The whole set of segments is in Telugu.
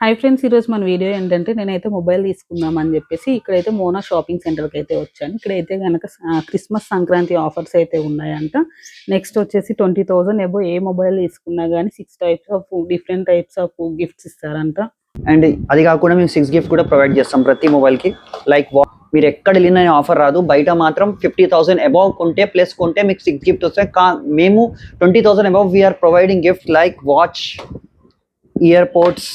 హాయ్ ఫ్రెండ్స్, ఈరోజు మన వీడియో ఏంటంటే నేనైతే మొబైల్ తీసుకుందాం అని చెప్పేసి ఇక్కడైతే మోనా షాపింగ్ సెంటర్కి అయితే వచ్చాను. ఇక్కడైతే కనుక క్రిస్మస్ సంక్రాంతి ఆఫర్స్ అయితే ఉన్నాయంట. నెక్స్ట్ వచ్చేసి 20,000 ఎబో ఏ మొబైల్ తీసుకున్నా కానీ 6 types of different types of gifts ఇస్తారంట. అండ్ అది కాకుండా మేము 6 గిఫ్ట్ కూడా ప్రొవైడ్ చేస్తాం ప్రతి మొబైల్కి. లైక్ మీరు ఎక్కడ వెళ్ళిన ఆఫర్ రాదు, బయట మాత్రం 50,000 అబౌవ్ కొంటే ప్లస్ కొంటే మీకు 6 గిఫ్ట్ వస్తాయి. మేము 20,000 above we are providing gift like watch, ear pods,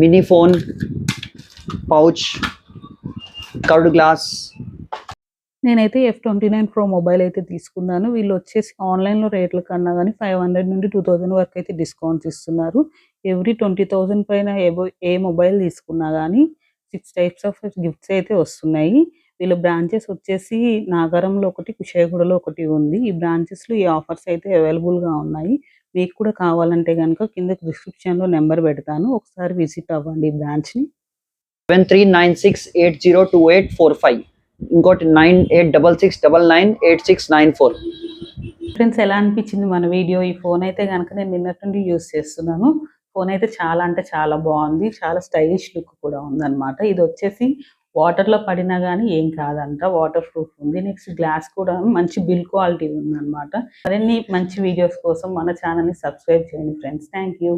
mini phone, pouch, curved glass. నేనైతే F29 Pro మొబైల్ అయితే తీసుకున్నాను. వీళ్ళు వచ్చేసి ఆన్లైన్లో రేట్ల కన్నా కానీ 500 నుండి 2000 వరకు అయితే డిస్కౌంట్స్ ఇస్తున్నారు. ఎవ్రీ 20,000 పైన ఏ మొబైల్ తీసుకున్నా కానీ 6 టైప్స్ ఆఫ్ గిఫ్ట్స్ అయితే వస్తున్నాయి. వీళ్ళ బ్రాంచెస్ వచ్చేసి నాగారంలో ఒకటి, కుషాయిగూడలో ఒకటి ఉంది. ఈ బ్రాంచెస్లో ఈ ఆఫర్స్ అయితే అవైలబుల్గా ఉన్నాయి. మీకు కూడా కావాలంటే కనుక కింద డిస్క్రిప్షన్లో నెంబర్ పెడతాను, ఒకసారి విజిట్ అవ్వండి ఈ బ్రాంచ్ని. 7396802845, ఇంకోటి 9866998694. ఫ్రెండ్స్, ఎలా అనిపించింది మన వీడియో? ఈ ఫోన్ అయితే కనుక నేను నిన్నటి నుండి యూస్ చేస్తున్నాను. ఫోన్ అయితే చాలా అంటే చాలా బాగుంది, చాలా స్టైలిష్ లుక్ కూడా ఉందన్నమాట. ఇది వచ్చేసి వాటర్లో పడినా కానీ ఏం కాదంట, వాటర్ ప్రూఫ్ ఉంది. నెక్స్ట్ గ్లాస్ కూడా మంచి బిల్ క్వాలిటీ ఉందన్నమాట. మరిన్ని మంచి వీడియోస్ కోసం మన ఛానల్ని సబ్స్క్రైబ్ చేయండి ఫ్రెండ్స్. Thank you.